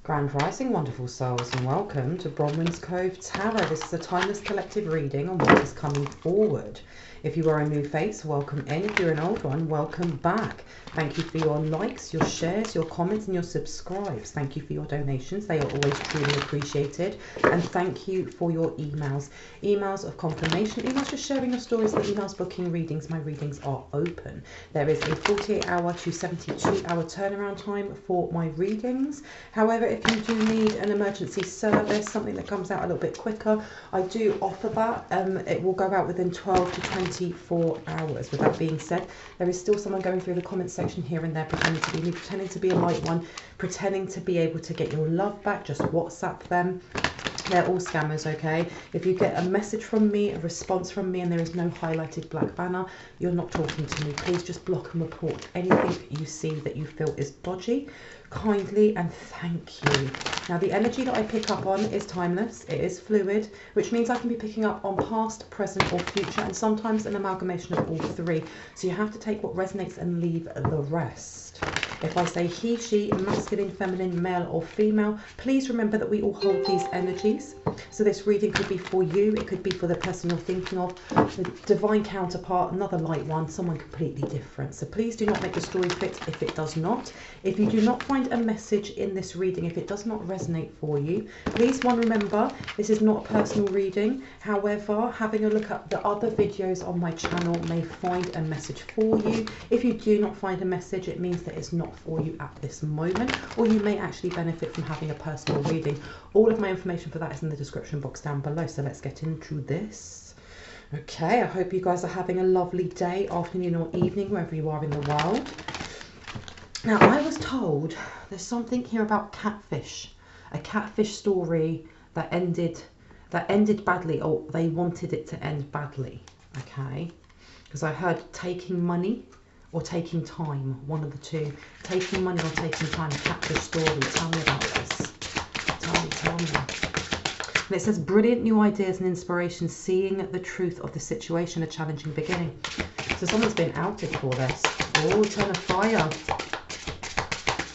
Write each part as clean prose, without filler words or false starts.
Grand Rising, wonderful souls, and welcome to Bronwen's Cove Tarot. This is a timeless collective reading on what is coming forward. If you are a new face, welcome in. If you're an old one, welcome back. Thank you for your likes, your shares, your comments, and your subscribes. Thank you for your donations. They are always truly appreciated. And thank you for your emails. Emails of confirmation, emails just sharing your stories, the emails booking readings. My readings are open. There is a 48-hour to 72-hour turnaround time for my readings. However, if you do need an emergency service, something that comes out a little bit quicker, I do offer that. It will go out within 12 to 24 hours. With that being said, there is still someone going through the comment section here and there pretending to be me, pretending to be a light one, pretending to be able to get your love back. Just WhatsApp them. They're all scammers, okay? If you get a message from me, a response from me, and there is no highlighted black banner, you're not talking to me. Please just block and report anything you see that you feel is dodgy. Kindly and thank you. Now, the energy that I pick up on is timeless. It is fluid, which means I can be picking up on past, present, or future, and sometimes an amalgamation of all three. So you have to take what resonates and leave the rest. If I say he, she, masculine, feminine, male, or female, please remember that we all hold these energies. So this reading could be for you. It could be for the person you're thinking of, the divine counterpart, another light one, someone completely different. So please do not make the story fit if it does not. If you do not find a message in this reading, if it does not resonate for you, please remember, this is not a personal reading. However, having a look at the other videos on my channel may find a message for you. If you do not find a message, it means that it's not for you at this moment, or you may actually benefit from having a personal reading. All of my information for that is in the description box down below. So let's get into this. Okay, I hope you guys are having a lovely day, afternoon, or evening, wherever you are in the world. Now, I was told there's something here about catfish, a catfish story that ended badly, or they wanted it to end badly. Okay, because I heard taking money or taking time, one of the two. Taking money or taking time, a catfish story. Tell me about this. Tell me. And it says, brilliant new ideas and inspiration, seeing the truth of the situation, a challenging beginning. So someone's been outed for this. Oh, turn of fire.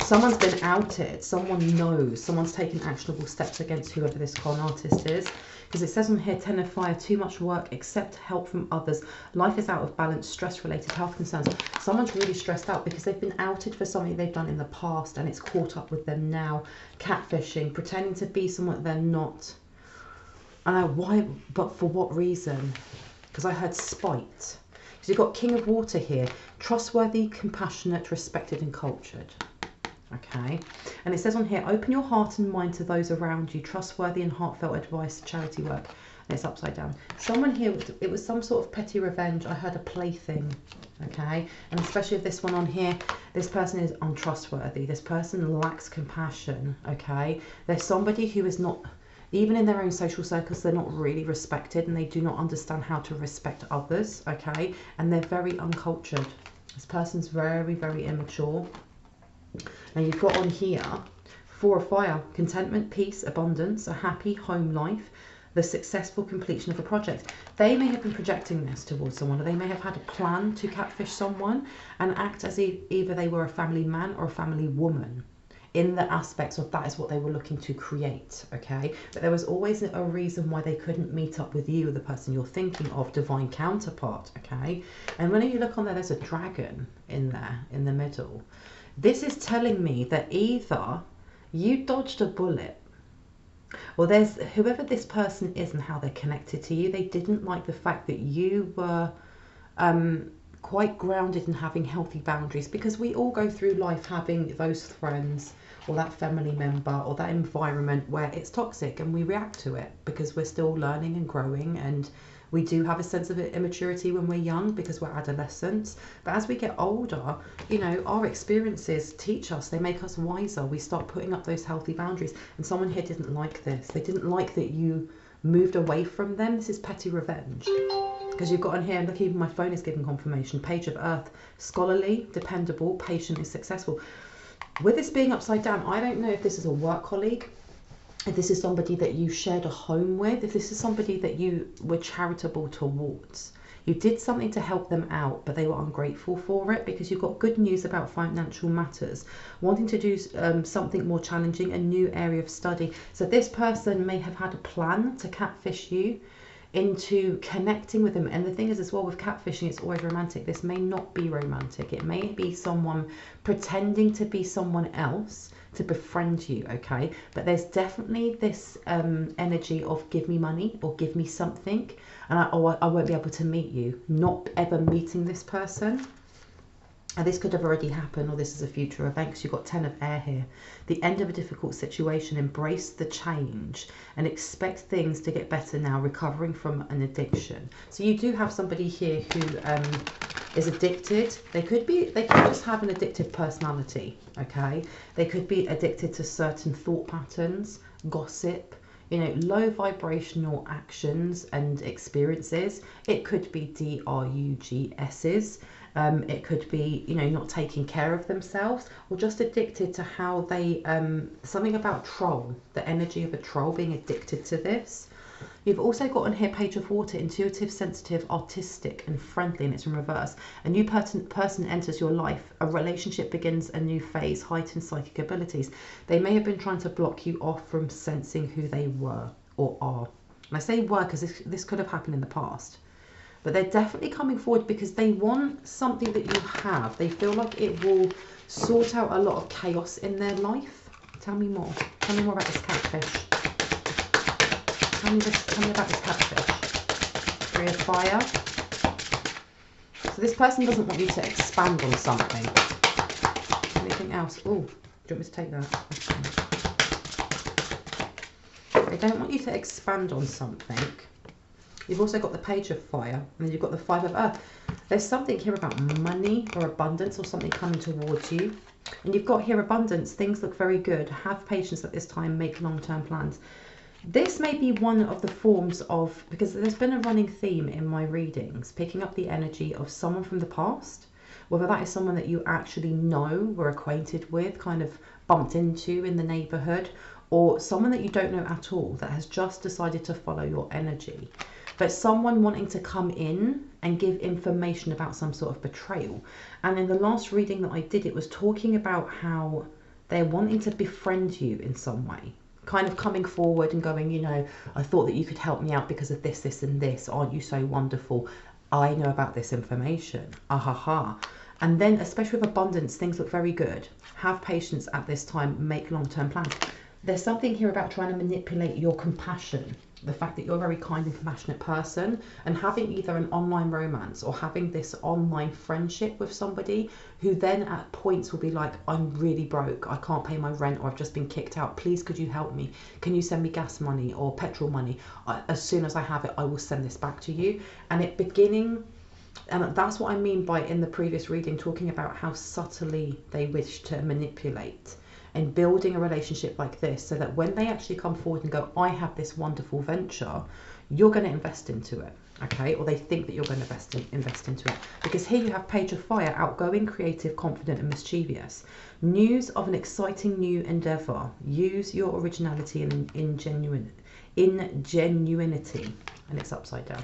Someone's been outed. Someone knows. Someone's taken actionable steps against whoever this con artist is. Because it says on here, 10 of fire, too much work, accept help from others. Life is out of balance, stress-related health concerns. Someone's really stressed out because they've been outed for something they've done in the past and it's caught up with them now. Catfishing, pretending to be someone they're not. I know why, but for what reason? Because I heard spite. Because you've got King of Water here. Trustworthy, compassionate, respected and cultured. Okay, and it says on here, open your heart and mind to those around you, trustworthy and heartfelt advice, charity work. And it's upside down. Someone here, it was some sort of petty revenge. I heard a plaything. Okay, and especially with this one on here, this person is untrustworthy. This person lacks compassion. Okay, there's somebody who is not, even in their own social circles, they're not really respected and they do not understand how to respect others. Okay, and they're very uncultured. This person's very, very immature. Now you've got on here, 4 of fire, contentment, peace, abundance, a happy home life, the successful completion of a project. They may have been projecting this towards someone, or they may have had a plan to catfish someone and act as if either they were a family man or a family woman. In the aspects of that is what they were looking to create, okay? But there was always a reason why they couldn't meet up with you, the person you're thinking of, divine counterpart, okay? And when you look on there, there's a dragon in there, in the middle. This is telling me that either you dodged a bullet, or there's whoever this person is and how they're connected to you, they didn't like the fact that you were quite grounded in having healthy boundaries, because we all go through life having those friends or that family member or that environment where it's toxic and we react to it because we're still learning and growing, and we do have a sense of immaturity when we're young because we're adolescents. But as we get older, you know, our experiences teach us, they make us wiser. We start putting up those healthy boundaries. And someone here didn't like this. They didn't like that you moved away from them. This is petty revenge. Because you've got on here, look, even my phone is giving confirmation. Page of Earth, scholarly, dependable, patient and successful. With this being upside down, I don't know if this is a work colleague, if this is somebody that you shared a home with, if this is somebody that you were charitable towards. You did something to help them out, but they were ungrateful for it, because you've got good news about financial matters, wanting to do something more challenging, a new area of study. So this person may have had a plan to catfish you into connecting with them. And the thing is as well, with catfishing, it's always romantic. This may not be romantic. It may be someone pretending to be someone else to befriend you, okay? But there's definitely this energy of give me money or give me something, and I won't be able to meet you. Not ever meeting this person. And this could have already happened, or this is a future event, because you've got 10 of air here. The end of a difficult situation, embrace the change and expect things to get better now, recovering from an addiction. So you do have somebody here who is addicted. They could just have an addictive personality, okay? They could be addicted to certain thought patterns, gossip, you know, low vibrational actions and experiences. It could be DRUGSs. It could be, you know, not taking care of themselves, or just addicted to how they, something about troll, the energy of a troll, being addicted to this. You've also got on here Page of Water, intuitive, sensitive, artistic and friendly, and it's in reverse. A new person enters your life. A relationship begins a new phase, heightened psychic abilities. They may have been trying to block you off from sensing who they were or are. And I say were because this could have happened in the past. But they're definitely coming forward because they want something that you have. They feel like it will sort out a lot of chaos in their life. Tell me more. Tell me more about this catfish. Tell me about this catfish. 3 of Fire. So this person doesn't want you to expand on something. Anything else? Oh, do you want me to take that? Okay. They don't want you to expand on something. You've also got the Page of Fire, and then you've got the 5 of Earth. There's something here about money or abundance, or something coming towards you. And you've got here abundance. Things look very good. Have patience at this time. Make long-term plans. This may be one of the forms of, because there's been a running theme in my readings, picking up the energy of someone from the past, whether that is someone that you actually know, were acquainted with, kind of bumped into in the neighborhood, or someone that you don't know at all that has just decided to follow your energy. But someone wanting to come in and give information about some sort of betrayal. And in the last reading that I did, it was talking about how they're wanting to befriend you in some way. Kind of coming forward and going, you know, I thought that you could help me out because of this, this and this. Aren't you so wonderful? I know about this information. Ahaha. And then, especially with abundance, things look very good. Have patience at this time. Make long-term plans. There's something here about trying to manipulate your compassion. The fact that you're a very kind and compassionate person, and having either an online romance or having this online friendship with somebody who then at points will be like, I'm really broke, I can't pay my rent, or I've just been kicked out, please could you help me? Can you send me gas money or petrol money? As soon as I have it, I will send this back to you. And it beginning, and that's what I mean by, in the previous reading, talking about how subtly they wish to manipulate. And building a relationship like this, so that when they actually come forward and go, I have this wonderful venture, you're going to invest into it, okay? Or they think that you're going to invest into it. Because here you have Page of Fire, outgoing, creative, confident and mischievous. News of an exciting new endeavour. Use your originality and ingenuity. And it's upside down.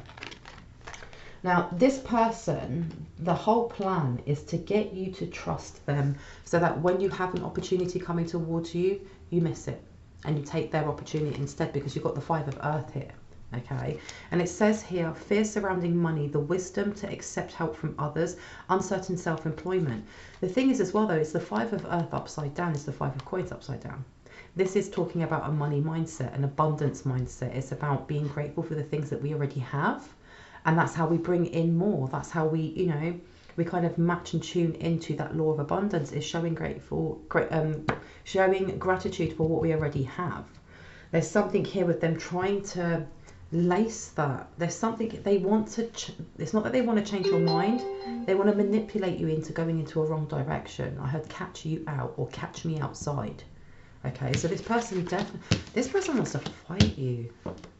Now, this person, the whole plan is to get you to trust them, so that when you have an opportunity coming towards you, you miss it and you take their opportunity instead, because you've got the 5 of Earth here, okay? And it says here, fear surrounding money, the wisdom to accept help from others, uncertain self-employment. The thing is as well, though, it's the 5 of Earth upside down, it's the 5 of Coins upside down. This is talking about a money mindset, an abundance mindset. It's about being grateful for the things that we already have. And that's how we bring in more. That's how we, you know, we kind of match and tune into that law of abundance, is showing showing gratitude for what we already have. There's something here with them trying to lace that. There's something they want to, it's not that they want to change your mind. They want to manipulate you into going into a wrong direction. I heard catch you out or catch me outside. Okay, so this person wants to fight you.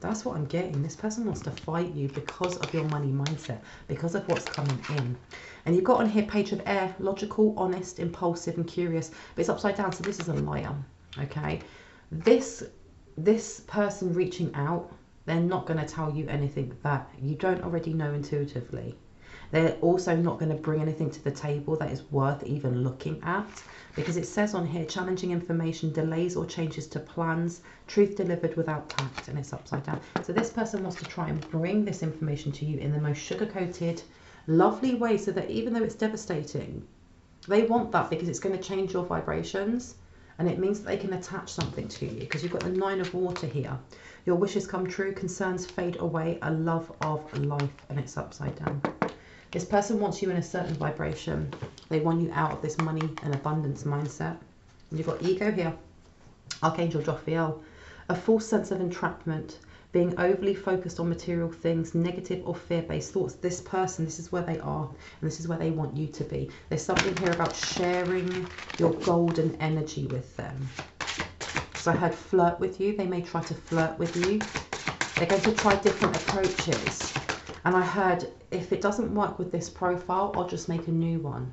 That's what I'm getting. This person wants to fight you because of your money mindset, because of what's coming in. And you've got on here Page of Air, logical, honest, impulsive and curious, but it's upside down, so this is a liar. Okay, this person reaching out, They're not going to tell you anything that you don't already know intuitively. They're also not going to bring anything to the table that is worth even looking at, because it says on here, challenging information, delays or changes to plans, truth delivered without tact, and it's upside down. So this person wants to try and bring this information to you in the most sugar-coated, lovely way, so that even though it's devastating, they want that because it's going to change your vibrations, and it means that they can attach something to you, because you've got the 9 of water here. Your wishes come true, concerns fade away, a love of life, and it's upside down. This person wants you in a certain vibration. They want you out of this money and abundance mindset. You've got ego here, Archangel Jophiel, a false sense of entrapment, being overly focused on material things, negative or fear-based thoughts. This person, this is where they are, and this is where they want you to be. There's something here about sharing your golden energy with them. So I heard flirt with you. They may try to flirt with you. They're going to try different approaches. And I heard, if it doesn't work with this profile, I'll just make a new one.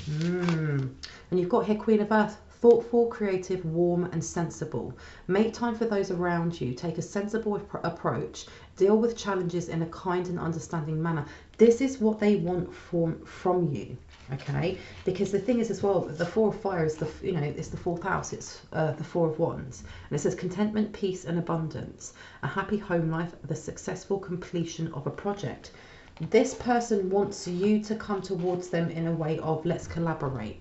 And you've got here Queen of Earth, thoughtful, creative, warm and sensible. Make time for those around you. Take a sensible approach. Deal with challenges in a kind and understanding manner. This is what they want from you. Okay, because the thing is as well, the 4 of fire is the, you know, it's the 4th house, it's the 4 of wands, and it says contentment, peace and abundance, a happy home life, the successful completion of a project. This person wants you to come towards them in a way of, let's collaborate,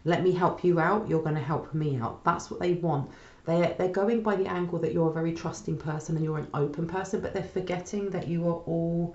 let me help you out, you're going to help me out. That's what they want. They're going by the angle that you're a very trusting person and you're an open person, but they're forgetting that you are all,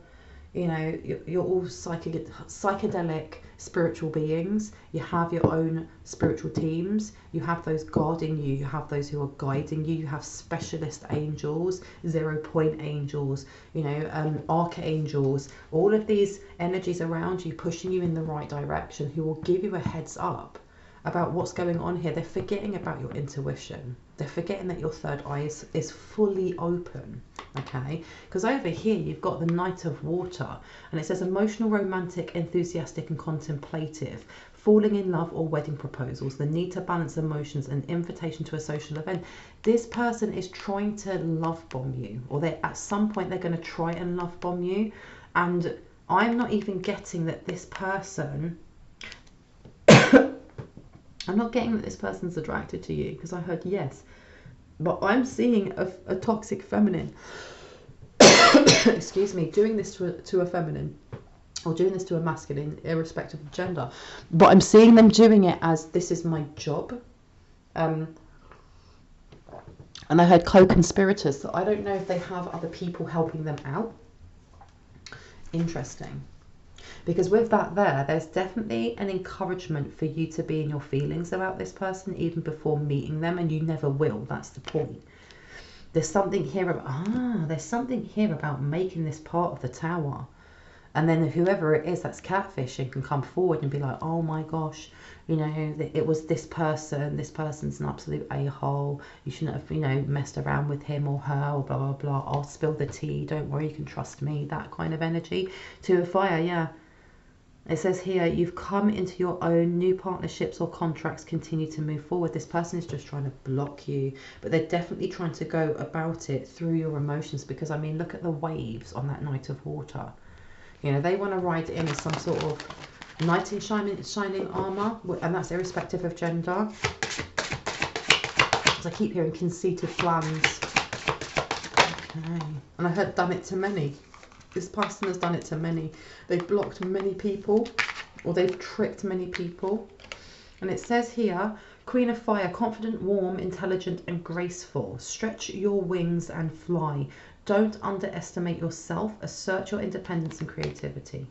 you know, you're all psychedelic spiritual beings. You have your own spiritual teams. You have those guarding you. You have those who are guiding you. You have specialist angels, 0-point angels, you know, archangels. All of these energies around you pushing you in the right direction, who will give you a heads up about what's going on here. They're forgetting about your intuition. They're forgetting that your third eye is fully open, okay? Because over here you've got the Knight of Water, and it says emotional, romantic, enthusiastic and contemplative, falling in love or wedding proposals, the need to balance emotions, an invitation to a social event. This person is trying to love bomb you, or at some point they're going to try and love bomb you, and I'm not even getting that this person I'm not getting that this person's attracted to you, because I heard yes, but I'm seeing a toxic feminine excuse me, doing this to a feminine, or doing this to a masculine, irrespective of gender, but I'm seeing them doing it as, this is my job. And I heard co-conspirators, so I don't know if they have other people helping them out. Interesting. Because with that there's definitely an encouragement for you to be in your feelings about this person even before meeting them, and you never will. That's the point. There's something here about, there's something here about making this part of the tower. And then whoever it is that's catfishing can come forward and be like, oh my gosh, you know, it was this person, this person's an absolute a-hole, you shouldn't have, you know, messed around with him or her, or blah, blah, blah, I'll spill the tea, don't worry, you can trust me, that kind of energy. 2 of fire, yeah. It says here, you've come into your own, new partnerships or contracts continue to move forward. This person is just trying to block you, but they're definitely trying to go about it through your emotions, because, I mean, look at the waves on that Knight of Water. You know, they want to ride in as some sort of knight in shining armour, and that's irrespective of gender. Because I keep hearing conceited plans. Okay. And I heard done it to many. This person has done it to many. They've blocked many people, or they've tricked many people. And it says here, Queen of Fire, confident, warm, intelligent and graceful. Stretch your wings and fly. Don't underestimate yourself. Assert your independence and creativity.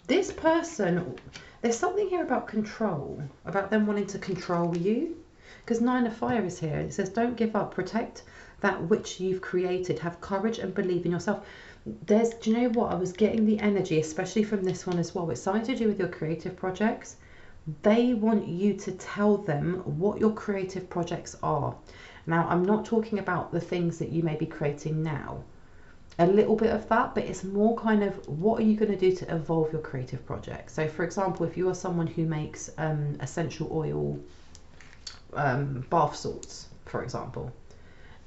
This person, there's something here about control, about them wanting to control you. Because 9 of Fire is here. It says, don't give up. Protect that which you've created. Have courage and believe in yourself. Do you know what? I was getting the energy, especially from this one as well. It's something to do with your creative projects. They want you to tell them what your creative projects are. Now, I'm not talking about the things that you may be creating now. A little bit of that, but it's more kind of, what are you going to do to evolve your creative project? So, for example, if you are someone who makes essential oil bath salts, for example,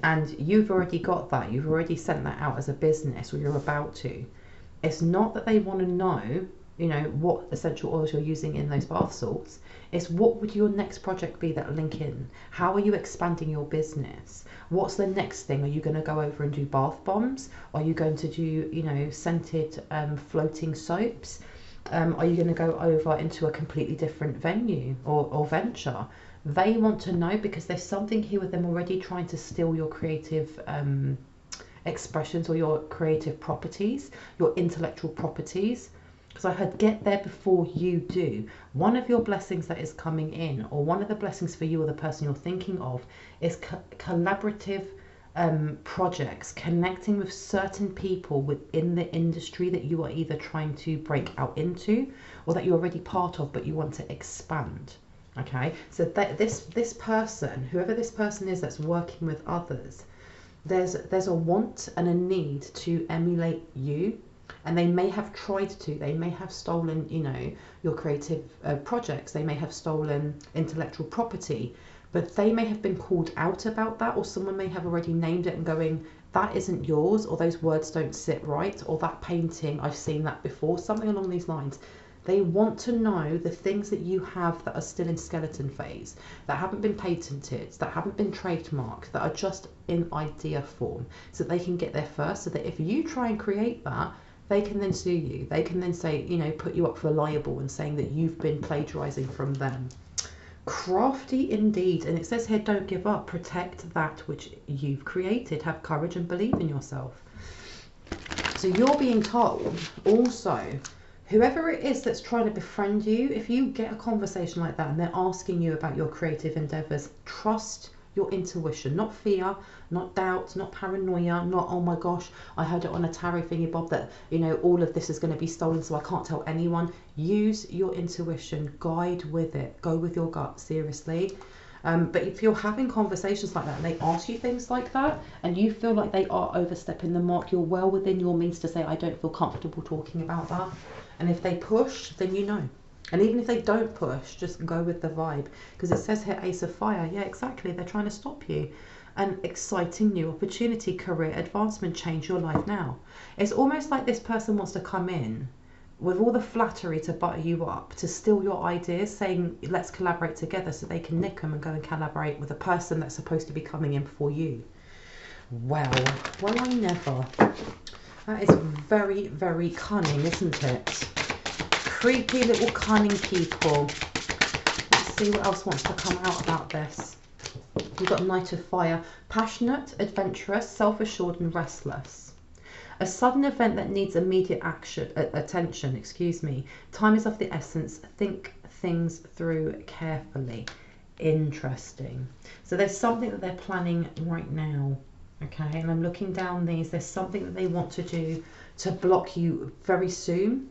and you've already got that, you've already sent that out as a business, or you're about to. It's not that they want to know, you know, what essential oils you're using in those bath salts. It's what would your next project be that link in? How are you expanding your business? What's the next thing? Are you going to go over and do bath bombs? Are you going to do, you know, scented floating soaps? Are you going to go over into a completely different venue or venture? They want to know, because there's something here with them already trying to steal your creative expressions or your creative properties, your intellectual properties. Because I heard get there before you do. One of your blessings that is coming in, or one of the blessings for you or the person you're thinking of, is collaborative projects, connecting with certain people within the industry that you are either trying to break out into or that you're already part of but you want to expand. Okay, so that this person, whoever this person is that's working with others, there's a want and a need to emulate you, and they may have tried to. They may have stolen, you know, your creative projects. They may have stolen intellectual property, but they may have been called out about that, or someone may have already named it and going, that isn't yours, or those words don't sit right, or that painting, I've seen that before, something along these lines. They want to know the things that you have that are still in skeleton phase, that haven't been patented, that haven't been trademarked, that are just in idea form, so that they can get there first, so that if you try and create that, they can then sue you. They can then say, you know, put you up for libel and saying that you've been plagiarizing from them. Crafty indeed. And it says here, don't give up. Protect that which you've created. Have courage and believe in yourself. So you're being told also, whoever it is that's trying to befriend you, if you get a conversation like that and they're asking you about your creative endeavors, trust your intuition, not fear, not doubt, not paranoia, not, oh my gosh, I heard it on a tarot thingy bob that, you know, all of this is going to be stolen, so I can't tell anyone. Use your intuition, guide with it, go with your gut, seriously. But if you're having conversations like that and they ask you things like that and you feel like they are overstepping the mark, you're well within your means to say, I don't feel comfortable talking about that. And if they push, then you know. And even if they don't push, just go with the vibe. Because it says here, Ace of Fire. Yeah, exactly. They're trying to stop you. An exciting new opportunity, career advancement, change your life now. It's almost like this person wants to come in with all the flattery to butter you up, to steal your ideas, saying, let's collaborate together, so they can nick them and go and collaborate with a person that's supposed to be coming in before you. Well, I never. That is very, very cunning, isn't it? Creepy little cunning people. Let's see what else wants to come out about this. We've got Knight of Fire. Passionate, adventurous, self-assured and restless. A sudden event that needs immediate attention. Time is of the essence. Think things through carefully. Interesting. So there's something that they're planning right now. Okay, and I'm looking down these. There's something that they want to do to block you very soon.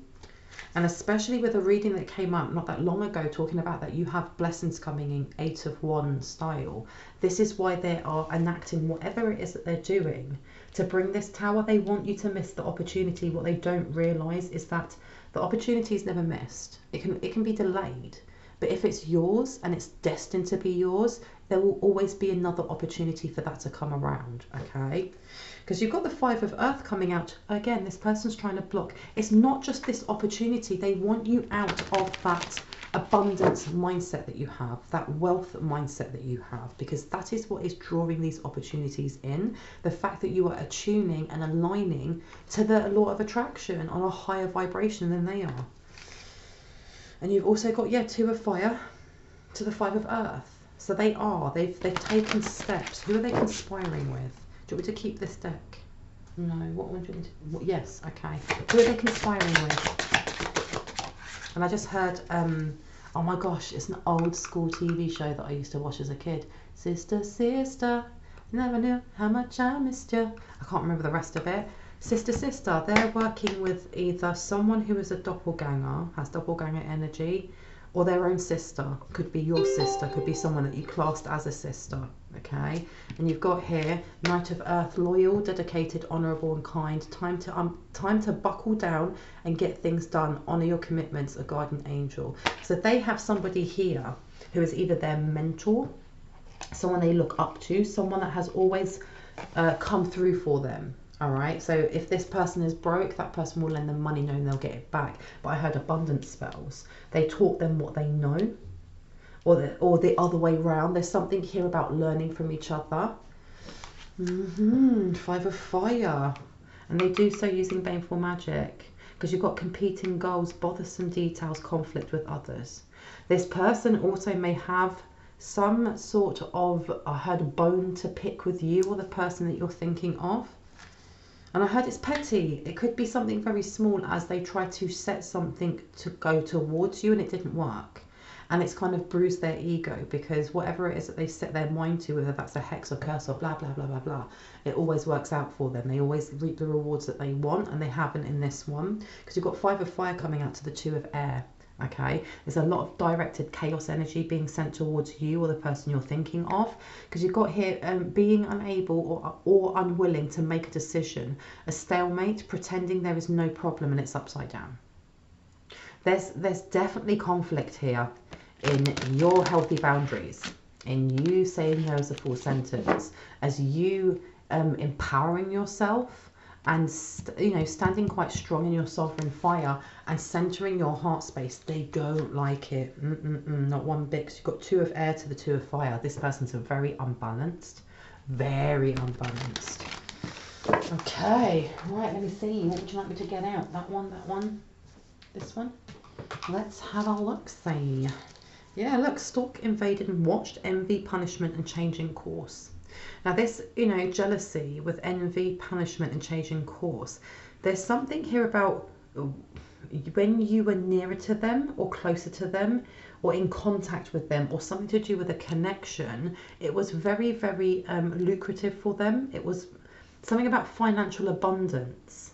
And especially with a reading that came up not that long ago talking about that you have blessings coming in, 8 of Wands style. This is why they are enacting whatever it is that they're doing to bring this tower. They want you to miss the opportunity. What they don't realise is that the opportunity is never missed. It can be delayed. But if it's yours and it's destined to be yours, there will always be another opportunity for that to come around, okay? Because you've got the 5 of Earth coming out. Again, this person's trying to block. It's not just this opportunity. They want you out of that abundance mindset that you have, that wealth mindset that you have, because that is what is drawing these opportunities in. The fact that you are attuning and aligning to the law of attraction on a higher vibration than they are. And you've also got, yeah, 2 of Fire to the 5 of Earth. So they've taken steps. Who are they conspiring with? Do you want me to keep this deck? No, what one do you want to, yes, okay. Who are they conspiring with? And I just heard, oh my gosh, it's an old school TV show that I used to watch as a kid. Sister, sister, never knew how much I missed you. I can't remember the rest of it. Sister, sister, they're working with either someone who is a doppelganger, has doppelganger energy, or their own sister. Could be your sister, could be someone that you classed as a sister, okay? And you've got here, Knight of Earth, loyal, dedicated, honourable and kind. Time to buckle down and get things done. Honour your commitments, a guardian angel. So they have somebody here who is either their mentor, someone they look up to, someone that has always come through for them. All right, so if this person is broke, that person will lend them money knowing they'll get it back. But I heard abundance spells. They taught them what they know, or the other way round. There's something here about learning from each other. 5 of fire. And they do so using baneful magic, because you've got competing goals, bothersome details, conflict with others. This person also may have some sort of, I heard, a bone to pick with you or the person that you're thinking of. And I heard it's petty. It could be something very small, as they try to set something to go towards you and it didn't work. And it's kind of bruised their ego, because whatever it is that they set their mind to, whether that's a hex or curse or blah, blah, blah, blah, blah, it always works out for them. They always reap the rewards that they want, and they haven't in this one, because you've got 5 of fire coming out to the 2 of air. Okay, there's a lot of directed chaos energy being sent towards you or the person you're thinking of, because you've got here being unable or unwilling to make a decision, a stalemate, pretending there is no problem and it's upside down. There's definitely conflict here in your healthy boundaries, in you saying no as a full sentence, as you empowering yourself and standing quite strong in your sovereign fire and centering your heart space. They don't like it. Not one bit. 'Cause you've got 2 of air to the 2 of fire. This person's very unbalanced. Very unbalanced. Okay, right, let me see. What would you like me to get out? That one, this one? Let's have a look-see. Yeah, look, stalk, invaded and watched, envy, punishment and changing course. Now this, jealousy with envy, punishment and changing course. There's something here about when you were nearer to them or closer to them or in contact with them or something to do with a connection. It was very, very lucrative for them. It was something about financial abundance.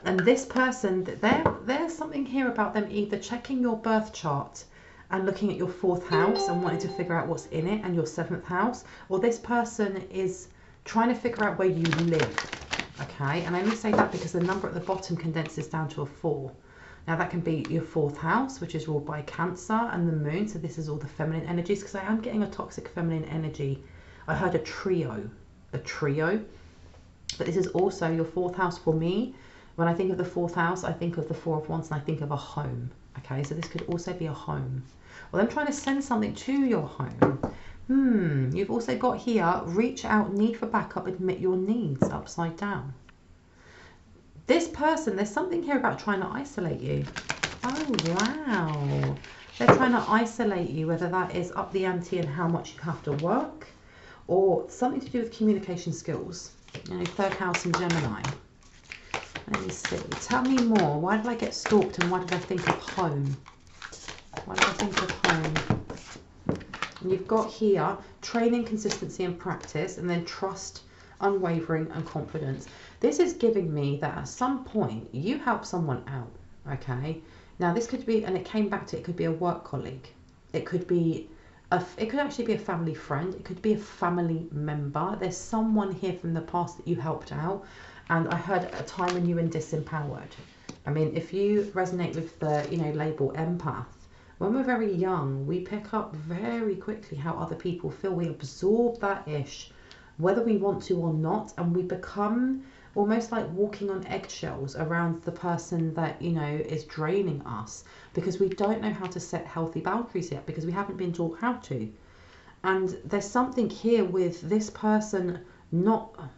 And this person, there's something here about them either checking your birth chart and looking at your 4th house and wanting to figure out what's in it, and your 7th house, or this person is trying to figure out where you live. Okay, and I only say that because the number at the bottom condenses down to a 4. Now that can be your 4th house, which is ruled by Cancer and the moon, so this is all the feminine energies, because I am getting a toxic feminine energy. I heard a trio, but this is also your 4th house for me. When I think of the 4th house, I think of the 4 of Wands and I think of a home. Okay, so this could also be a home. Well, I'm trying to send something to your home. You've also got here, reach out, need for backup, admit your needs, upside down. This person, there's something here about trying to isolate you. Oh, wow. They're trying to isolate you, whether that is up the ante and how much you have to work, or something to do with communication skills. 3rd house and Gemini. Let me see. Tell me more. Why did I get stalked and why did I think of home? Why did I think of home? And you've got here training, consistency and practice, and then trust, unwavering and confidence. This is giving me that at some point you help someone out. Okay. Now this could be, and it came back to, it could be a work colleague. It could be it could actually be a family friend. It could be a family member. There's someone here from the past that you helped out. And I heard a time when you were disempowered. I mean, if you resonate with the, label empath, when we're very young, we pick up very quickly how other people feel. We absorb that ish, whether we want to or not, and we become almost like walking on eggshells around the person that, is draining us, because we don't know how to set healthy boundaries yet, because we haven't been taught how to. And there's something here with this person,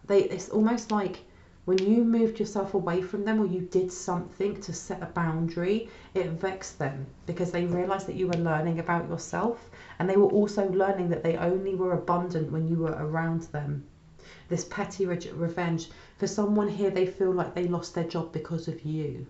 it's almost like, when you moved yourself away from them or you did something to set a boundary, it vexed them because they realized that you were learning about yourself, and they were also learning that they only were abundant when you were around them. This petty revenge. For someone here, they feel like they lost their job because of you.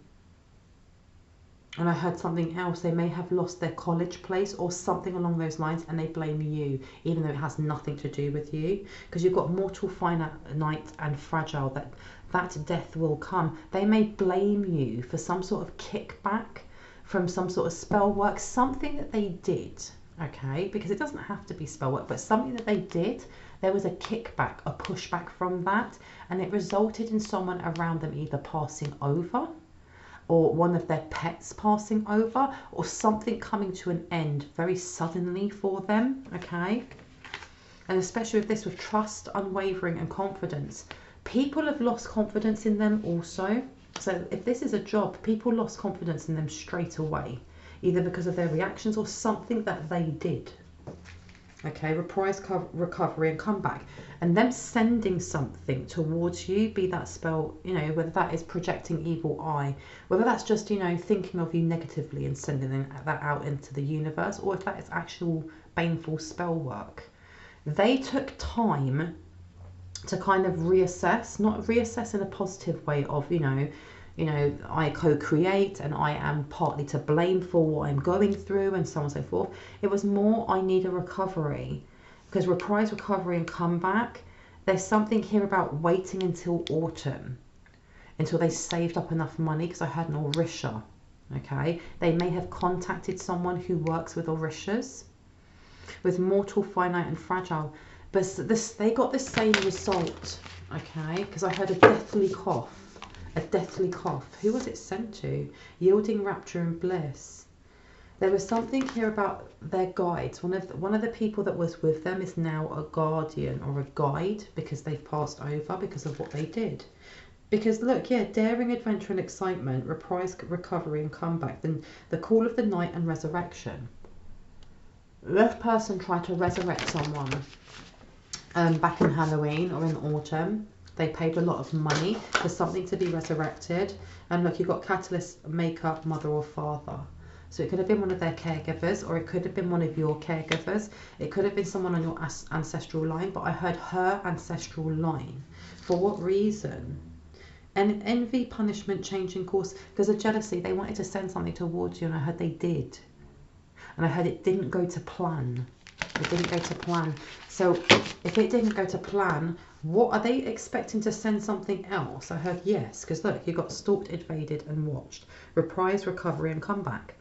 And I heard something else. They may have lost their college place or something along those lines, and they blame you, even though it has nothing to do with you. Because you've got mortal, finite and fragile, that death will come. They may blame you for some sort of kickback from some sort of spell work, something that they did, okay? Because it doesn't have to be spell work, but something that they did, there was a kickback, a pushback from that, and it resulted in someone around them either passing over, or one of their pets passing over, or something coming to an end very suddenly for them, okay? And especially with this, with trust, unwavering and confidence. People have lost confidence in them also. So if this is a job, people lost confidence in them straight away, either because of their reactions or something that they did. Okay, reprise, recovery and comeback. And them sending something towards you, be that spell, you know, whether that is projecting evil eye, whether that's just, you know, thinking of you negatively and sending that out into the universe, or if that is actual baneful spell work. They took time to kind of reassess, not reassess in a positive way of, you know, I co-create and I am partly to blame for what I'm going through and so on and so forth. It was more, I need a recovery. Because reprise, recovery and comeback, there's something here about waiting until autumn, until they saved up enough money, because I had an Orisha, okay? They may have contacted someone who works with Orishas, with mortal, finite and fragile. But they got the same result, okay? Because I heard a deathly cough. A deathly cough. Who was it sent to? Yielding, rapture and bliss. There was something here about their guides. One of the people that was with them is now a guardian or a guide, because they've passed over because of what they did. Because look, yeah, daring, adventure and excitement, reprise, recovery and comeback. Then the call of the night and resurrection. This person tried to resurrect someone back in Halloween or in autumn. They paid a lot of money for something to be resurrected. And look, you've got catalyst, makeup, mother or father. So it could have been one of their caregivers, or it could have been one of your caregivers. It could have been someone on your ancestral line, but I heard her ancestral line. For what reason? And envy, punishment, changing course. Because of jealousy, they wanted to send something towards you, and I heard they did. And I heard it didn't go to plan. It didn't go to plan. So if it didn't go to plan, what are they expecting to send something else? I heard yes, because look, you got stalked, invaded and watched. Reprise, recovery and comeback.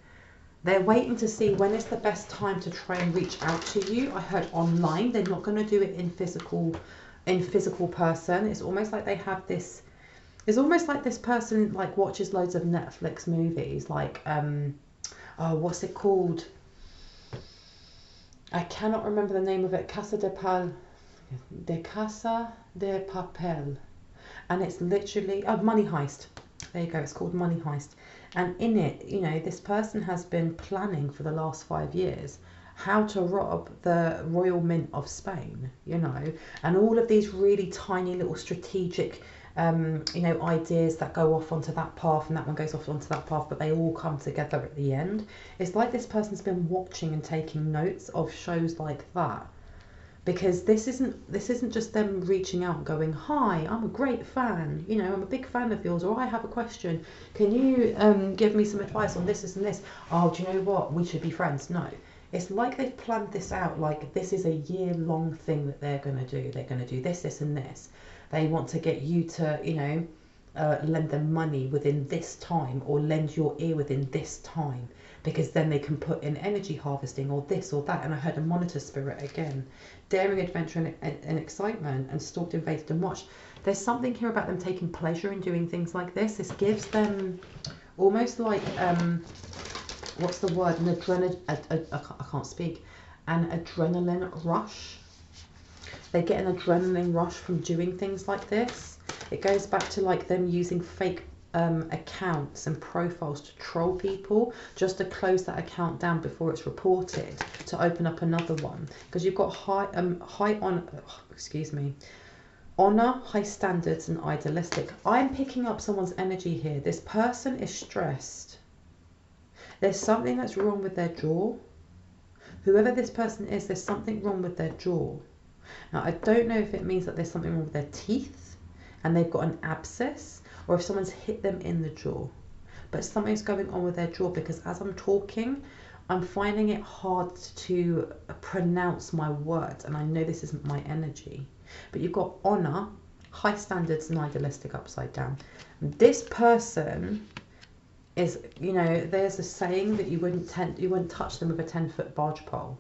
They're waiting to see when is the best time to try and reach out to you. I heard online. They're not going to do it in physical person. It's almost like they have this. It's almost like this person like watches loads of Netflix movies, like oh, what's it called? I cannot remember the name of it. Casa de Papel, and it's literally Money Heist. There you go. It's called Money Heist. And in it, you know, this person has been planning for the last 5 years how to rob the Royal Mint of Spain, you know, and all of these really tiny little strategic, you know, ideas that go off onto that path and that one goes off onto that path, but they all come together at the end. It's like this person's been watching and taking notes of shows like that. Because this isn't just them reaching out and going, hi, I'm a great fan, you know, I'm a big fan of yours, or I have a question, can you give me some advice on this and this? Oh, do you know what, we should be friends. No, it's like they've planned this out, like this is a year-long thing that they're going to do. They're going to do this, this and this. They want to get you to, you know, lend them money within this time, or lend your ear within this time, because then they can put in energy harvesting or this or that. And I heard a monitor spirit again. Daring, adventure and excitement, and stalked, invaded and watched. There's something here about them taking pleasure in doing things like this. This gives them almost like, what's the word? An adrenaline, I can't speak. An adrenaline rush. They get an adrenaline rush from doing things like this. It goes back to like them using fake accounts and profiles to troll people, just to close that account down before it's reported, to open up another one. Because you've got honor, high standards and idealistic. I'm picking up someone's energy here. This person is stressed. There's something that's wrong with their jaw. Whoever this person is, there's something wrong with their jaw. Now, I don't know if it means that there's something wrong with their teeth and they've got an abscess, or if someone's hit them in the jaw. But something's going on with their jaw, because as I'm talking, I'm finding it hard to pronounce my words, and I know this isn't my energy. But you've got honor, high standards and idealistic upside down. This person is, you know, there's a saying that you wouldn't touch them with a 10-foot barge pole,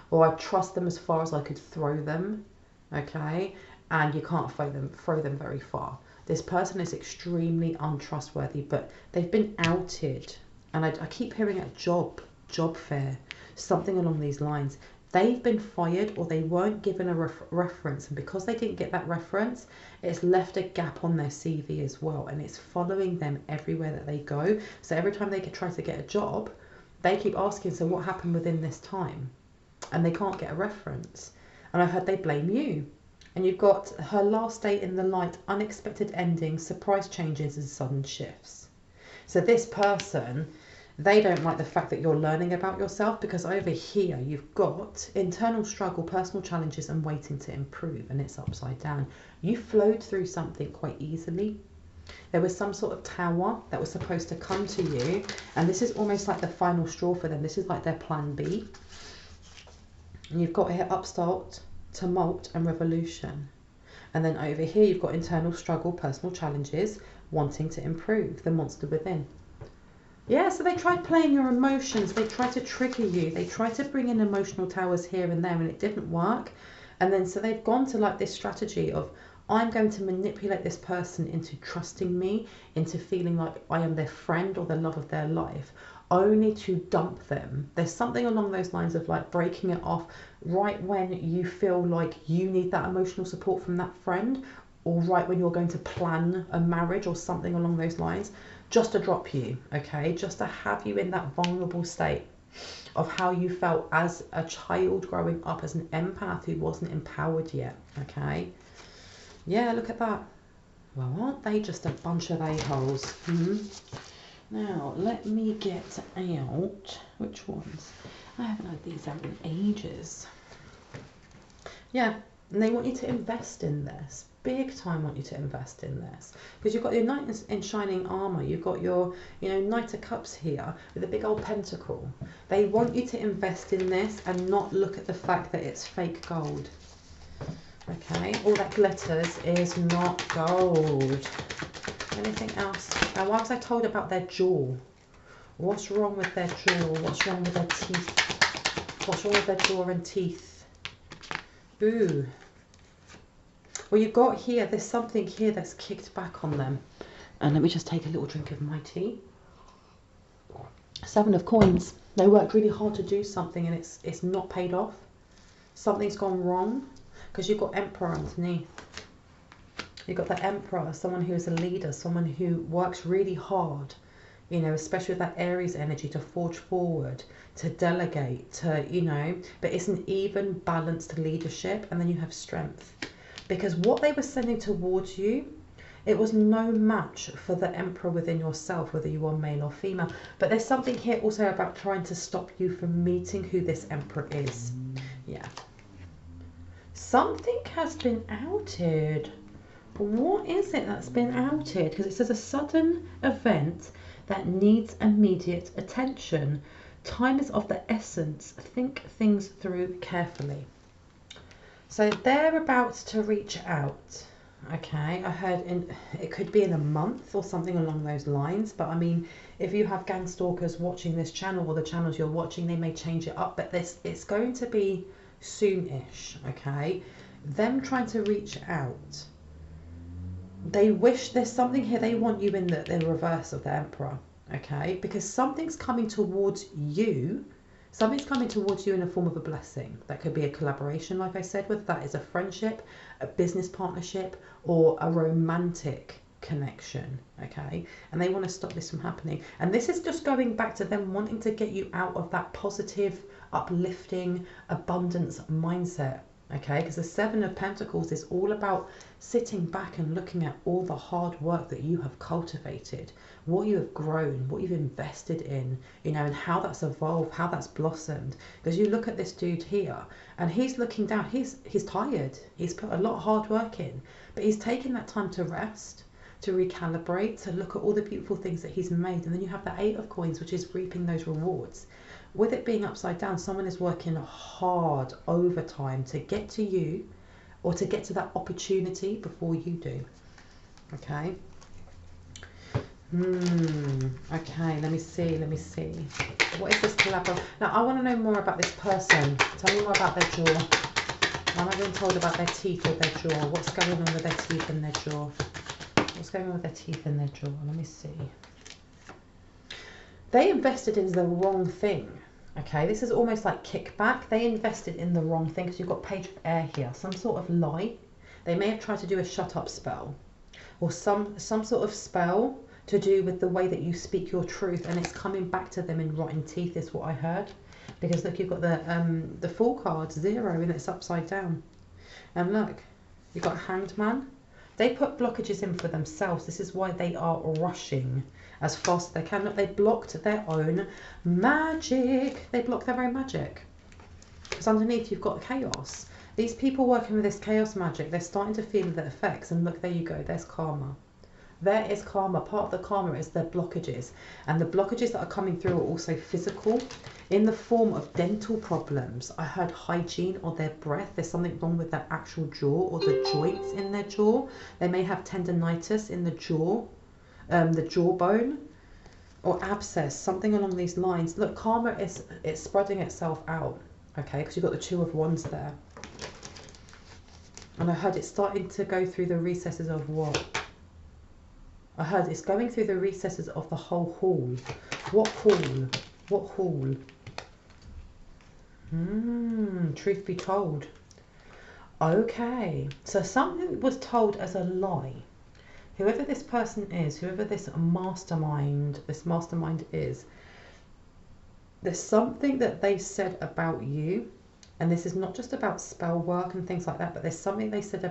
or I trust them as far as I could throw them, okay? And you can't throw them very far. This person is extremely untrustworthy, but they've been outed. And I keep hearing a job fair, something along these lines. They've been fired or they weren't given a reference, and because they didn't get that reference, it's left a gap on their CV as well, and it's following them everywhere that they go. So every time they try to get a job, they keep asking, so what happened within this time? And they can't get a reference. And I heard they blame you. And you've got her last day in the light, unexpected endings, surprise changes and sudden shifts. So this person, they don't like the fact that you're learning about yourself, because over here you've got internal struggle, personal challenges and waiting to improve, and it's upside down. You flowed through something quite easily. There was some sort of tower that was supposed to come to you, and this is almost like the final straw for them. This is like their plan B. And you've got here upstart, tumult and revolution. And then over here you've got internal struggle, personal challenges, wanting to improve, the monster within. Yeah, so they tried playing your emotions. They tried to trigger you. They tried to bring in emotional towers here and there, and it didn't work. And then so they've gone to like this strategy of, I'm going to manipulate this person into trusting me, into feeling like I am their friend or the love of their life, only to dump them. There's something along those lines of like breaking it off right when you feel like you need that emotional support from that friend, or right when you're going to plan a marriage or something along those lines, just to drop you, okay? Just to have you in that vulnerable state of how you felt as a child growing up as an empath who wasn't empowered yet, okay? Yeah, look at that. Well, aren't they just a bunch of a-holes? Now, let me get out, which ones? I haven't had these out in ages. Yeah, and they want you to invest in this. Big time want you to invest in this. Because you've got your knight in shining armour. You've got your, Knight of Cups here with a big old pentacle. They want you to invest in this and not look at the fact that it's fake gold. Okay, all that glitters is not gold. Anything else? Now, why was I told about their jaw? What's wrong with their jaw? What's wrong with their teeth? What's wrong with their jaw and teeth? Ooh. Well, you've got here, there's something here that's kicked back on them. And let me just take a little drink of my tea. 7 of coins. They worked really hard to do something and it's not paid off. Something's gone wrong, because you've got Emperor underneath. You've got the Emperor, someone who is a leader, someone who works really hard, especially with that Aries energy, to forge forward, to delegate, but it's an even balanced leadership. And then you have strength. Because what they were sending towards you, it was no match for the Emperor within yourself, whether you are male or female. But there's something here also about trying to stop you from meeting who this Emperor is. Yeah. Something has been outed. What is it that's been outed? Because it says a sudden event that needs immediate attention. Time is of the essence. Think things through carefully. So they're about to reach out. Okay, I heard it could be in a month or something along those lines. But I mean, if you have gang stalkers watching this channel or the channels you're watching, they may change it up. But it's going to be soonish. Okay, them trying to reach out. They wish there's something here. They want you in the reverse of the Emperor. Okay, because something's coming towards you. Something's coming towards you in a form of a blessing. That could be a collaboration, like I said, whether that is a friendship, a business partnership, or a romantic connection, okay? And they want to stop this from happening. And this is just going back to them wanting to get you out of that positive, uplifting, abundance mindset, okay? Because the 7 of Pentacles is all about sitting back and looking at all the hard work that you have cultivated, what you have grown, what you've invested in, and how that's evolved, how that's blossomed. Because you look at this dude here and he's looking down, he's tired, he's put a lot of hard work in, but he's taking that time to rest, to recalibrate, to look at all the beautiful things that he's made. And then you have the 8 of Coins, which is reaping those rewards. With it being upside down, someone is working hard overtime to get to you, or to get to that opportunity before you do. Okay. Okay, let me see. What is this collaboration? Now, I want to know more about this person. Tell me more about their jaw. I'm not being told about their teeth or their jaw. What's going on with their teeth and their jaw? What's going on with their teeth and their jaw? Let me see. They invested in the wrong thing. Okay, this is almost like kickback. They invested in the wrong thing because you've got Page of Air here. Some sort of lie. They may have tried to do a shut up spell, or some sort of spell to do with the way that you speak your truth, and it's coming back to them in rotten teeth is what I heard. Because look, you've got the Fool card, 0, and it's upside down. And look, you've got Hanged Man. They put blockages in for themselves. This is why they are rushing as fast as they can. Look, they blocked their own magic. They blocked their own magic. Because underneath you've got chaos. These people working with this chaos magic, they're starting to feel the effects. And look, there you go. There's karma. There is karma. Part of the karma is their blockages. And the blockages that are coming through are also physical in the form of dental problems. I heard hygiene or their breath. There's something wrong with their actual jaw or the joints in their jaw. They may have tendonitis in the jaw, the jawbone, or abscess, something along these lines. Look, karma it's spreading itself out, okay, because you've got the 2 of Wands there. And I heard it's starting to go through the recesses of what? I heard it's going through the recesses of the whole hall. What hall? What hall? Truth be told. Okay. So something was told as a lie. Whoever this person is, whoever this mastermind is, there's something that they said about you. And this is not just about spell work and things like that, but there's something they said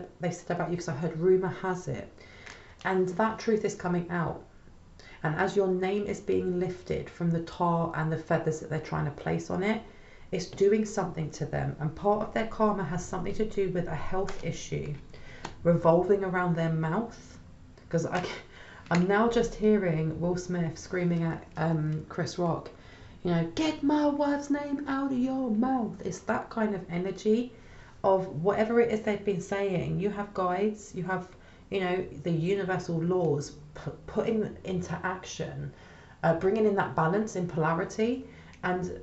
about you, because I heard rumour has it. And that truth is coming out. And as your name is being lifted from the tar and the feathers that they're trying to place on it, it's doing something to them. And part of their karma has something to do with a health issue revolving around their mouth. Because I'm now just hearing Will Smith screaming at Chris Rock, you know, get my wife's name out of your mouth. It's that kind of energy of whatever it is they've been saying. You have guides, you have, you know, the universal laws putting into action, bringing in that balance in polarity, and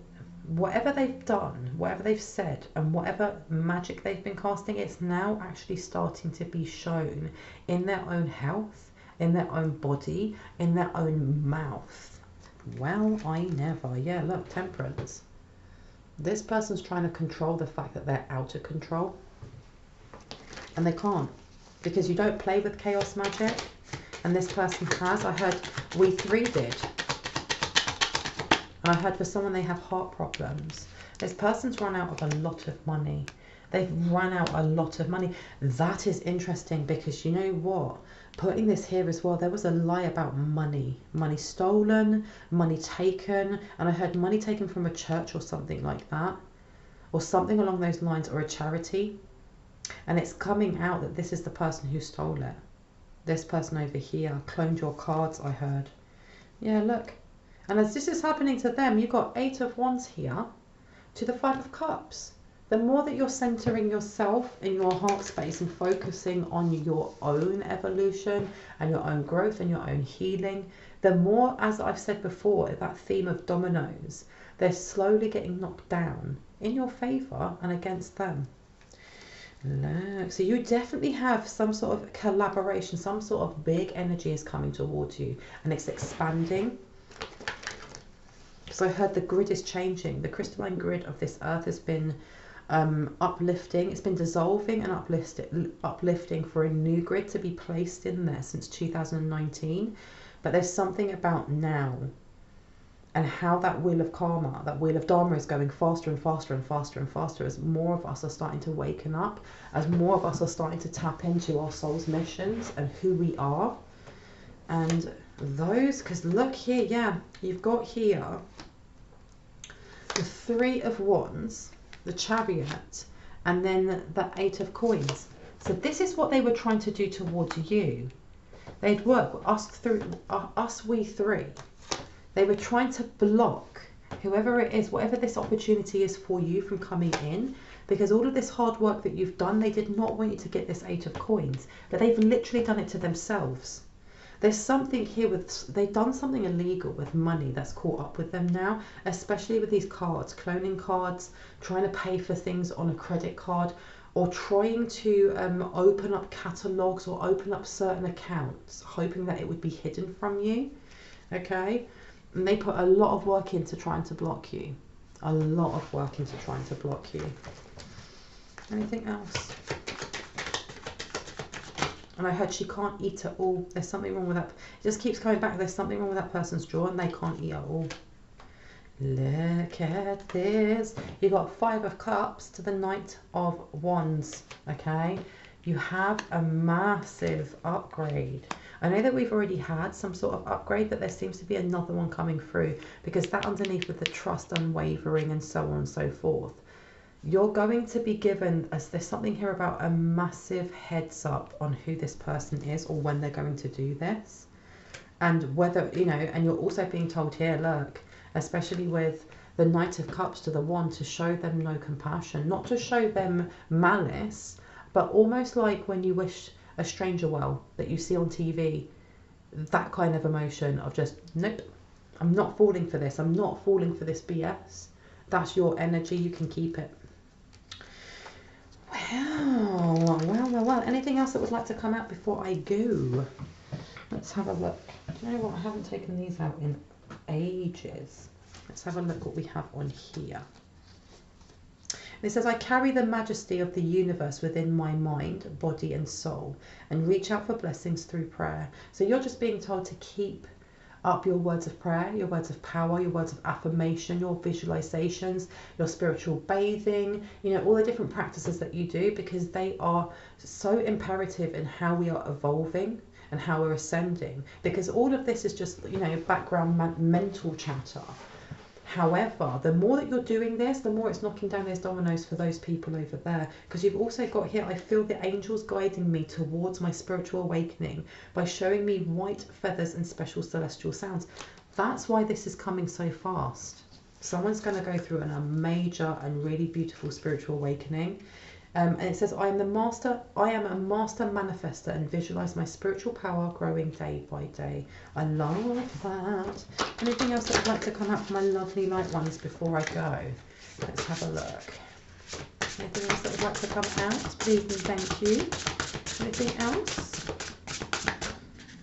whatever they've done, whatever they've said, and whatever magic they've been casting, it's now actually starting to be shown in their own health, in their own body, in their own mouth. Well, I never. Yeah, look, Temperance. This person's trying to control the fact that they're out of control, and they can't, because you don't play with chaos magic. And this person has. I heard we 3 did. And I heard for someone they have heart problems. This person's run out of a lot of money. They've run out a lot of money. That is interesting, because you know what? Putting this here as well, there was a lie about money. Money stolen, money taken. And I heard money taken from a church or something like that. Or something along those lines, or a charity. And it's coming out that this is the person who stole it. This person over here cloned your cards, I heard. Yeah, look. And as this is happening to them, you've got 8 of Wands here to the 5 of Cups. The more that you're centering yourself in your heart space and focusing on your own evolution and your own growth and your own healing, the more, as I've said before, that theme of dominoes, they're slowly getting knocked down in your favour and against them. Look, so you definitely have some sort of collaboration, some sort of big energy is coming towards you, and it's expanding. So I heard the grid is changing. The crystalline grid of this earth has been uplifting. It's been dissolving and uplifting for a new grid to be placed in there since 2019. But there's something about now and how that wheel of karma, that wheel of dharma is going faster and faster and faster and faster as more of us are starting to waken up, as more of us are starting to tap into our soul's missions and who we are. And those, because look here, yeah, you've got here the 3 of Wands, the Chariot, and then the 8 of Coins. So this is what they were trying to do towards you. They'd work with us, we 3. They were trying to block whoever it is, whatever this opportunity is for you from coming in, because all of this hard work that you've done, they did not want you to get this 8 of Coins, but they've literally done it to themselves. There's something here with, they've done something illegal with money that's caught up with them now, especially with these cards, cloning cards, trying to pay for things on a credit card, or trying to open up catalogues or open up certain accounts, hoping that it would be hidden from you, okay? And they put a lot of work into trying to block you. A lot of work into trying to block you. Anything else? And I heard she can't eat at all. There's something wrong with that. It just keeps coming back. There's something wrong with that person's jaw and they can't eat at all. Look at this. You got 5 of Cups to the Knight of Wands. Okay. You have a massive upgrade. I know that we've already had some sort of upgrade, but there seems to be another one coming through, because that underneath with the trust, unwavering, and so on and so forth. You're going to be given, as there's something here about a massive heads up on who this person is or when they're going to do this. And whether, you know, and you're also being told here, look, especially with the Knight of Cups to the Wand, to show them no compassion, not to show them malice, but almost like when you wish a stranger well that you see on TV, that kind of emotion of just, nope, I'm not falling for this. I'm not falling for this BS. That's your energy. You can keep it. Well. Anything else that would like to come out before I go? Let's have a look. Do you know what? I haven't taken these out in ages. Let's have a look what we have on here. It says, I carry the majesty of the universe within my mind, body and soul, and reach out for blessings through prayer. So you're just being told to keep up your words of prayer, your words of power, your words of affirmation, your visualizations, your spiritual bathing, you know, all the different practices that you do, because they are so imperative in how we are evolving and how we're ascending, because all of this is just, you know, background mental chatter. However, the more that you're doing this, the more it's knocking down those dominoes for those people over there. Because you've also got here, I feel the angels guiding me towards my spiritual awakening by showing me white feathers and special celestial sounds. That's why this is coming so fast. Someone's going to go through a major and really beautiful spiritual awakening. And it says, I am a master manifester and visualize my spiritual power growing day by day. I love that. Anything else that would like to come out for my lovely light ones before I go? Let's have a look. Anything else that would like to come out? Please and thank you. Anything else?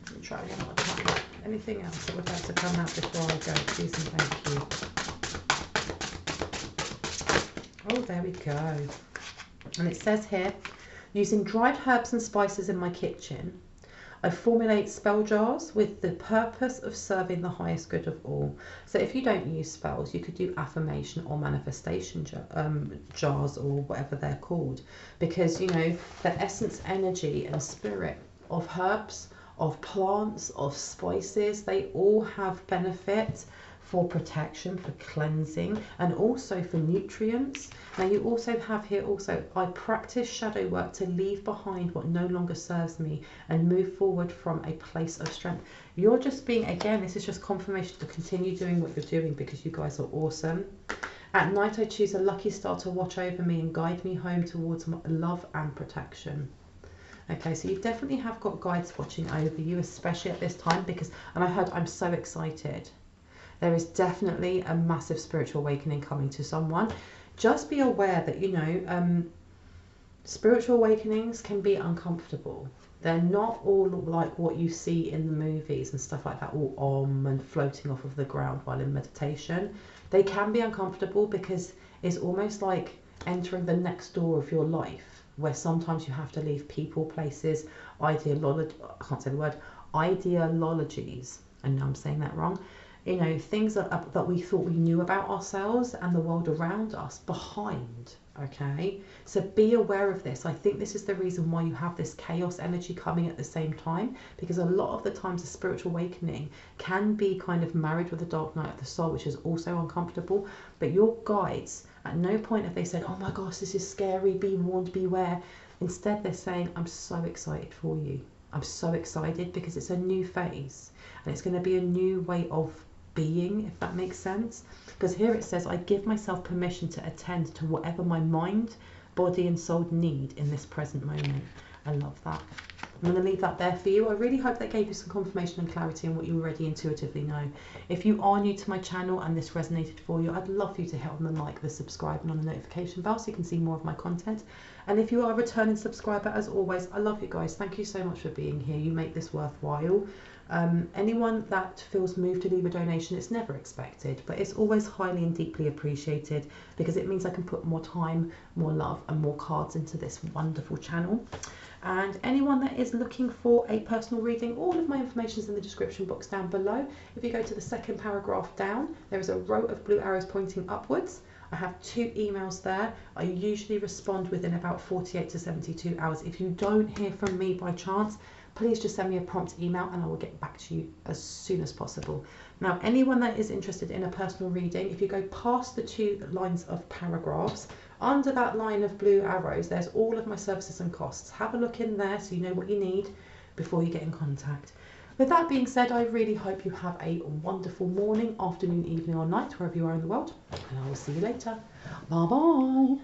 Let me try one more time. Anything else that would like to come out before I go? Please and thank you. Oh, there we go. And it says here, using dried herbs and spices in my kitchen, I formulate spell jars with the purpose of serving the highest good of all. So if you don't use spells, you could do affirmation or manifestation jars or whatever they're called. Because, you know, the essence, energy and spirit of herbs, of plants, of spices, they all have benefit for protection, for cleansing, and also for nutrients. Now you also have here also, I practice shadow work to leave behind what no longer serves me and move forward from a place of strength. You're just being, again, this is just confirmation to continue doing what you're doing, because you guys are awesome. At night I choose a lucky star to watch over me and guide me home towards love and protection. Okay, so you definitely have got guides watching over you, especially at this time, because, and I heard, I'm so excited. There is definitely a massive spiritual awakening coming to someone. Just be aware that, you know, spiritual awakenings can be uncomfortable. They're not all like what you see in the movies and stuff like that, all and floating off of the ground while in meditation. They can be uncomfortable because it's almost like entering the next door of your life, where sometimes you have to leave people, places, ideologies, I know I'm saying that wrong. You know, things that we thought we knew about ourselves and the world around us behind, okay? So be aware of this. I think this is the reason why you have this chaos energy coming at the same time, because a lot of the times a spiritual awakening can be kind of married with the dark night of the soul, which is also uncomfortable. But your guides, at no point have they said, oh my gosh, this is scary, be warned, beware. Instead, they're saying, I'm so excited for you. I'm so excited because it's a new phase and it's going to be a new way of being, if that makes sense. Because here it says, I give myself permission to attend to whatever my mind, body and soul need in this present moment. I love that. I'm going to leave that there for you. I really hope that gave you some confirmation and clarity on what you already intuitively know. If you are new to my channel and this resonated for you, I'd love for you to hit on the like, the subscribe and on the notification bell so you can see more of my content. And if you are a returning subscriber, as always, I love you guys. Thank you so much for being here. You make this worthwhile. Anyone that feels moved to leave a donation, it's never expected, but it's always highly and deeply appreciated because it means I can put more time, more love and more cards into this wonderful channel. And anyone that is looking for a personal reading, all of my information is in the description box down below. If you go to the second paragraph down, there is a row of blue arrows pointing upwards. I have 2 emails there. I usually respond within about 48 to 72 hours. If you don't hear from me by chance, please just send me a prompt email and I will get back to you as soon as possible. Now, anyone that is interested in a personal reading, if you go past the 2 lines of paragraphs, under that line of blue arrows, there's all of my services and costs. Have a look in there so you know what you need before you get in contact. With that being said, I really hope you have a wonderful morning, afternoon, evening or night, wherever you are in the world. And I will see you later. Bye bye.